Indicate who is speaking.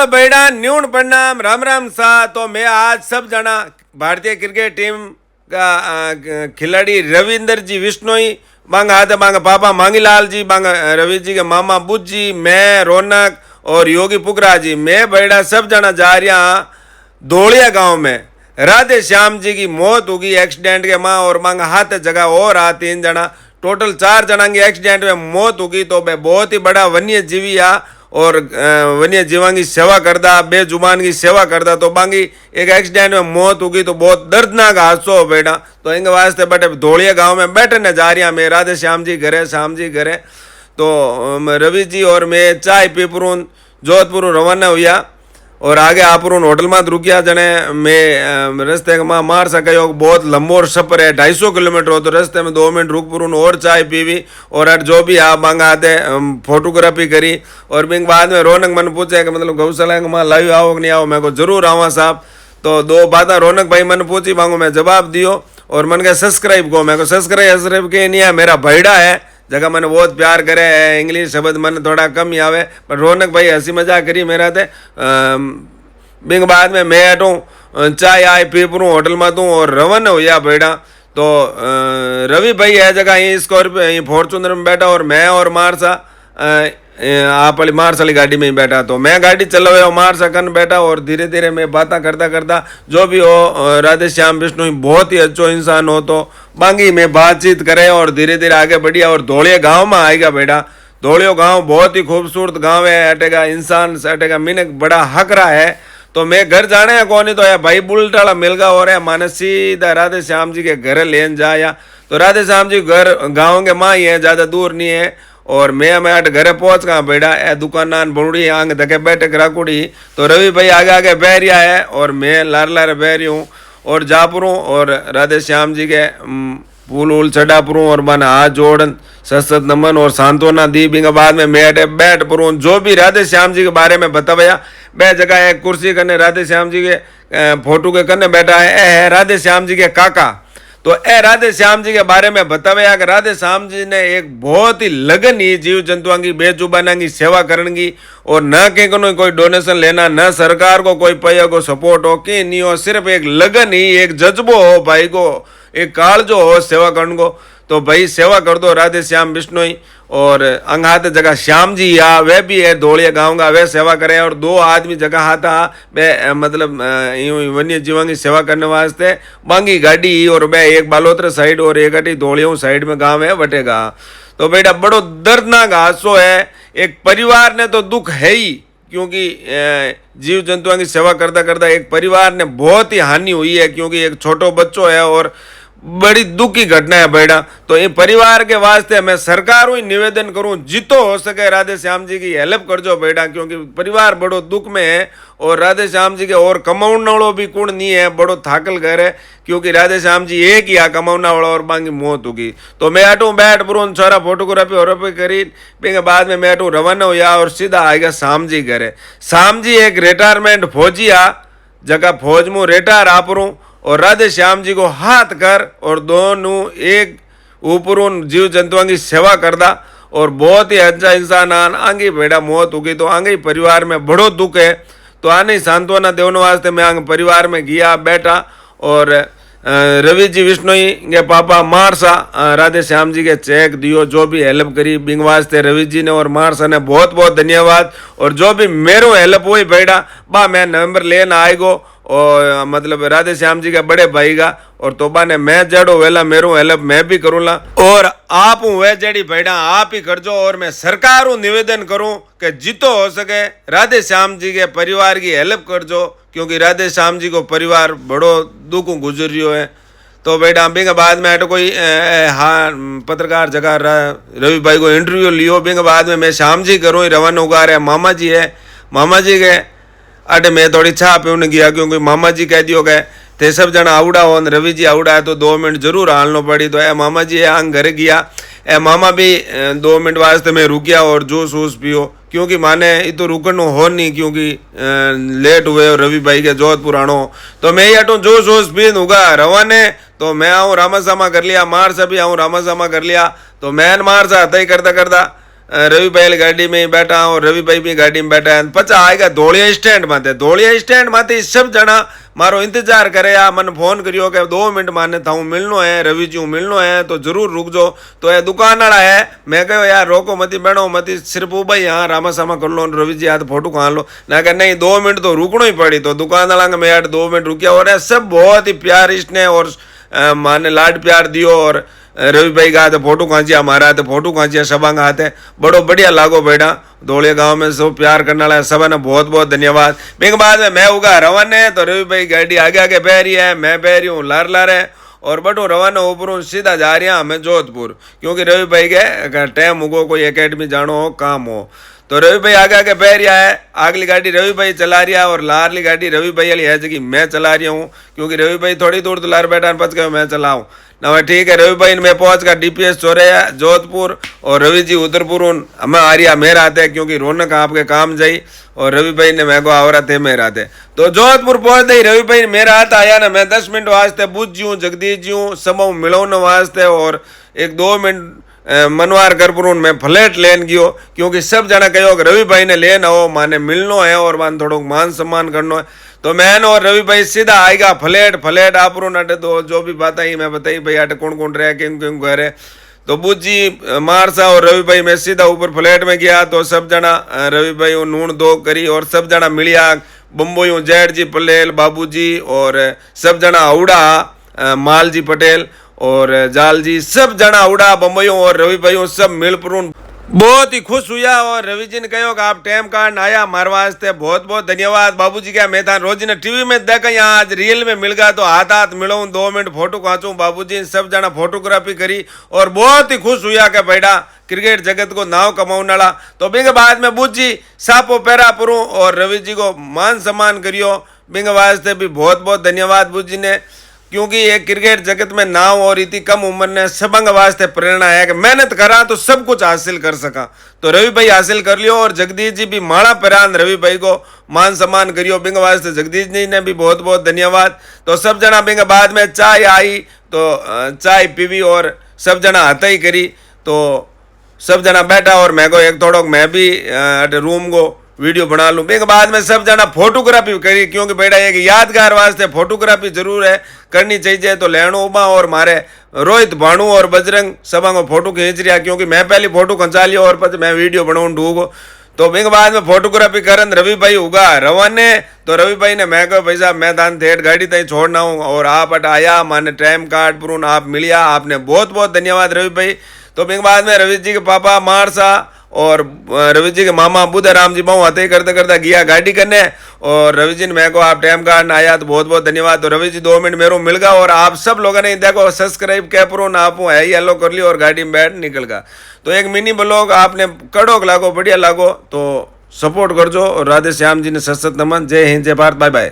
Speaker 1: बेड़ा न्यून प्रणाम राम राम सा। तो मैं आज सब जना भारतीय क्रिकेट टीम का खिलाड़ी रविंदर जी विश्नोई बांग हाथे बांग पापा मांगीलाल जी बांग रवि जी के मामा बुद्ध जी, मैं रौनक और योगी पुगरा जी, मैं बेड़ा सब जना जा रहा धोलिया गांव में। राधे श्याम जी की मौत होगी एक्सीडेंट के माँ और मांग हाथ जगह और आ 3 जना, टोटल 4 जना की एक्सीडेंट में मौत होगी। तो मैं बहुत ही बड़ा वन्य जीवी आ और वन्य जीवां की सेवा करता, बेजुबान की सेवा करता। तो बांगी एक एक्सीडेंट में मौत होगी तो बहुत दर्दनाक हादसा हो बेटा। तो इनके वास्ते बटे धोलिया गांव में बैठने जा रही मैं राधे श्याम जी घरे, श्याम जी घरे। तो रवि जी और मैं चाय पीपरून जोधपुर रवाना हुआ और आगे आपरून होटल में रुकिया जने मैं रस्ते में मार सको बहुत लंबो सफर है 250 किलोमीटर हो। तो रस्ते में 2 मिनट रुक पुरून और चाय पीवी और अट जो भी आ बांगा आते फोटोग्राफी करी। और बिंग बाद में रौनक मन पूछे कि मतलब गौशाला में लाइव आओ कि नहीं आओ, मैं को जरूर आवा साहब। तो 2 बातें रौनक भाई मन पूछी मांगो, मैं जवाब दियो और मन के सब्सक्राइब को, मैं को सब्सक्राइब के नहीं है, मेरा भैड़ा है जगह मैंने बहुत प्यार करे है। इंग्लिश शब्द मन थोड़ा कम ही आवे पर रौनक भाई हंसी मजाक करी मेरा थे। बिंग बाद में मैं हटूँ चाय आए पीपरू होटल में दूँ और रवन हुआ बेटा। तो रवि भाई है जगह यहीं स्कॉर्पियो यहीं फॉर्चूनर में बैठा और मैं और मारसा आप वाली मार्स वाली गाड़ी में ही बैठा। तो मैं गाड़ी चलवाया मार्स कन बैठा और धीरे धीरे मैं बातें करता करता जो भी हो राधे श्याम विष्णु बहुत ही अच्छो इंसान हो तो बांगी में बातचीत करे और धीरे धीरे आगे बढ़िया और धोलिया गांव में आएगा बेटा। धोलियो गांव बहुत ही खूबसूरत गांव है, अटेगा इंसान अटेगा मिनक बड़ा हकरा है। तो मैं घर जाने है कौन तो या भाई बुलेट वाला मिल गया और माने सीधा राधे श्याम जी के घर लेन जाया। तो राधे श्याम जी घर गाँव के माँ ही है, ज़्यादा दूर नहीं है। और मैं अट घरे पहुंच गया बेटा, ए दुकान बड़ी आंग धके बैठक राकुड़ी। तो रवि भाई आगे आगे बह रहा है और मैं लार लार बह रही हूँ और जापुरूँ और राधे श्याम जी के फूल वूल चढ़ापुरूँ और मन हाथ जोड़न सत नमन और सांत्वना दी। बिंग बाद में मैं अटे बैठ पुरूँ जो भी राधे श्याम जी के बारे में बताया। बह जगह एक कुर्सी कने राधे श्याम जी के फोटो के कने बैठा है, ए है राधे श्याम जी के काका। तो ए राधे श्याम जी के बारे में बताया कि राधे श्याम जी ने एक बहुत ही लगन ही जीव जंतुओं की बेजुबाना की सेवा करने की और न के कोई डोनेशन लेना, न सरकार को कोई पैया को सपोर्ट हो कि नहीं हो, सिर्फ एक लगन ही एक जज्बो हो भाई को, एक कालजो हो सेवा करने को। तो भाई सेवा कर दो राधे श्याम विष्णोई और अंगाते जगह श्याम जी या वे भी है धोलिया गाँव का, वे सेवा करे और 2 आदमी जगह हाथा वे मतलब वन्य जीवों की सेवा करने वास्ते बांगी गाड़ी और वे एक बालोत्र साइड और एक अटी धोलियों साइड में गाँव है वटेगा। तो बेटा बड़ो दर्दनाक हादसो है, एक परिवार ने तो दुख है ही क्योंकि जीव जंतुओं की सेवा करता करता एक परिवार ने बहुत ही हानि हुई है क्योंकि एक छोटो बच्चो है और बड़ी दुख की घटना है बेटा। तो ये परिवार के वास्ते मैं सरकार ही निवेदन करूं जितो हो सके राधे श्याम जी की हेल्प कर जो बेटा, क्योंकि परिवार बड़ो दुख में है और राधे श्याम जी के और कमाने वालों भी कुण नहीं है, बड़ो थाकल घर है क्योंकि राधे श्याम जी एक ही आ कमाने वाला और बाकी मौत होगी। तो मैं हटूँ बैठ पुरून छोरा फोटोग्राफी और करी फिर बाद में मैं हटूँ रवाना हुआ और सीधा आएगा श्याम जी घरे। श्याम जी एक रिटायरमेंट फौजी आ जगह फौज में रिटायर आपरूँ और राधे श्याम जी को हाथ कर और दोनों एक ऊपर जीव जंतुओं की सेवा करदा और बहुत ही अच्छा इंसान आगे बेटा मौत होगी। तो आगे परिवार में बड़ो दुख है। तो आने सांत्वना देने वास्ते मैं आगे परिवार में गया बैठा और रवि जी विष्णोई के पापा मारसा राधे श्याम जी के चेक दियो जो भी हेल्प करी बिंग वास्ते रवि जी ने और मारसा ने बहुत बहुत धन्यवाद। और जो भी मेरो हेल्प हुई बेटा बा मैं नवंबर लेना आएगो और मतलब राधे श्याम जी के बड़े भाई का और तोबा ने मैं जड़ो वेला मेरो हेल्प मैं भी करूँला और आप हूँ वे जड़ी बेटा आप ही कर जो। और मैं सरकार हूँ निवेदन करूँ कि जितो हो सके राधे श्याम जी के परिवार की हेल्प कर जो क्योंकि राधे श्याम जी को परिवार बड़ो दुख गुजर रियो है। तो बेटा अभी के बाद में अटो कोई हाँ पत्रकार जगह रवि भाई को इंटरव्यू लियो बिंग बाद में मैं श्याम जी करूँ रवाना उगा रहे मामा जी है, मामा जी के अटे मैं थोड़ी छा पीने गया क्योंकि मामा जी कह दियो गए थे सब जना आवड़ा हो रवि जी आवड़ा है तो 2 मिनट जरूर आलनो पड़ी। तो ए मामा जी आंग घर गया, ए मामा भी 2 मिनट वास्ते मैं रुक गया और जूस वूस पियो क्योंकि माने ये तो रुकन हो नहीं क्योंकि लेट हुए और रवि भाई के जोधपुर आनो। तो मैं ही हटूँ जूस वूस पीन होगा रवाने। तो मैं आऊँ रामा सामा कर लिया, मार सा भी आऊँ रामा सामा कर लिया। तो मैं मार सा हता ही करता करता रवि भाई गाड़ी में ही बैठा और रवि भाई भी गाड़ी में बैठा है। पचा आएगा धोलिया स्टैंड माते, धोलिया स्टैंड माते सब जना मारो इंतजार करे या मन फोन करियो कि 2 मिनट माने था मिलनो है, रवि जी मिलनो है तो जरूर रुक जाओ। तो ये दुकान वाला है, मैं कहो यार रोको मती बैठो मती, सिर्फ भाई यहाँ रामा सामा कर लो, रवि जी याद फोटो खा लो ना, कर नहीं 2 मिनट तो रुकना ही पड़ी। तो दुकान वाला मैं यार 2 मिनट रुकिया और सब बहुत ही प्यार इसने और माने लाड प्यार दियो। और रवि भाई का हाथ फोटो खींचिया, हमारा हाथ फोटो खींचिया, सबा हाथ है बड़ो बढ़िया लागो बेटा। धोलिया गांव में सब प्यार करने वाला सब ने बहुत बहुत धन्यवाद। बिग बाद में मैं उगा रवाना है तो रवि भाई गाड़ी आगे आगे बह रही है, मैं बह रही हूँ लार लार है और बटो रवाना ऊपर सीधा जा रही हमें जोधपुर, क्योंकि रवि भाई के टाइम उगो कोई एकेडमी जानो हो काम हो। तो रवि भाई आगे आगे बह रहा है, अगली गाड़ी रवि भाई चला रहा है और लारली गाड़ी रवि भाई वाली है जगह मैं चला रही हूँ, क्योंकि रवि भाई थोड़ी दूर तो लार बैठा पच गए मैं चलाऊँ ना। ठीक है, रवि भाई मैं पहुंच गया DPS चोरे जोधपुर और रवि जी उधरपुर हमें आ रही मेरे आते हैं, क्योंकि रौनक आपके काम जाई और रवि भाई ने मैं को आवरा थे मेरे आते। तो जोधपुर पहुंच गई, रवि भाई मेरा हाथ आया ना, मैं 10 मिनट वास्ते बुझ जूँ जगदीश जूँ समूह मिलोने वास्ते और 1-2 मिनट मनवार करपुर मैं फ्लैट लेन गयो, क्योंकि सब जना कहो कि रवि भाई ने लेन आओ माने मिलनो है और मान थोड़ा मान सम्मान करनो है। तो मैं और रवि भाई सीधा आएगा फ्लैट, फ्लैट आप अटे तो जो भी बात आई मैं बताई भाई अटे कौन कौन रहे किन किन घर। तो बुज्जी मारसा और रवि भाई मैं सीधा ऊपर फ्लैट में गया तो सब जना रवि भाई नून दो करी और सब जना मिलिया, बम्बोई जेठ जी पटेल बाबू जी और सब जना औड़ा माल जी पटेल और जाल जी सब जना उड़ा बम्बईयों और रवि भाइयों सब मिलपुरून बहुत ही खुश हुआ। और रवि जी ने कहो कि आप टाइम कार्ड आया हमारे वास्ते बहुत बहुत धन्यवाद। बाबूजी क्या मैं था रोज ने टीवी में देखा, यहाँ आज रियल में मिल गया तो हाथ हाथ मिलो 2 मिनट फोटो खींचूं। बाबूजी ने सब जना फोटोग्राफी करी और बहुत ही खुश हुआ कि बेटा क्रिकेट जगत को नाव कमाने वाला। तो बिंग बाद में बुज्जी सापो पैरा पुरू और रवि जी को मान सम्मान करियो, बिंग वास्ते भी बहुत बहुत धन्यवाद बुज्जी ने, क्योंकि ये क्रिकेट जगत में नाव और इतनी कम उम्र ने सबंग वास्ते प्रेरणा है कि मेहनत करा तो सब कुछ हासिल कर सका। तो रवि भाई हासिल कर लियो और जगदीश जी भी माड़ा परान रवि भाई को मान सम्मान करियो, बिंग वास्ते जगदीश जी ने भी बहुत बहुत धन्यवाद। तो सब जना बिंग बाद में चाय आई तो चाय पीवी और सब जना हता ही करी, तो सब जना बैठा और मैं को एक थोड़ा मैं भी रूम को वीडियो बना लूँ। बिंग बाद में सब जना फोटोग्राफी करी, क्योंकि बेटा एक यादगार वास्ते फोटोग्राफी जरूर है करनी चाहिए। तो लैणो उबा और मारे रोहित भाणु और बजरंग सबा को फोटो खींच रहा, क्योंकि मैं पहले फोटो खंचा लियो और फिर मैं वीडियो बनाऊँ ढूंढो। तो बिंग बाद में फोटोग्राफी करन रवि भाई उगा रवाने। तो रवि भाई ने मैं कहो भाई साहब मैं दान थेट गाड़ी तई छोड़ना हूँ और आप अट आया माने टाइम कार्ड पुरून आप मिलिया, आपने बहुत बहुत धन्यवाद रवि भाई। तो बिंग बाद में रवि जी के पापा मारसा और रवि जी के मामा बुद्धाराम जी बहु आते करते करते गया गाड़ी करने और रवि जी ने मैं को आप टाइम कार्ड आया तो बहुत बहुत धन्यवाद। तो रवि जी 2 मिनट मेरे मिल गया और आप सब लोगों ने देखो सब्सक्राइब क्या प्रो ना आप है ही हेलो कर लियो और गाड़ी में बैठ निकल गया। तो एक मिनी ब्लॉग आपने कड़ोक लागो बढ़िया लागो तो सपोर्ट कर जो। और राधे श्याम जी ने सशक्त नमन, जय हिंद जय भारत, बाय बाय।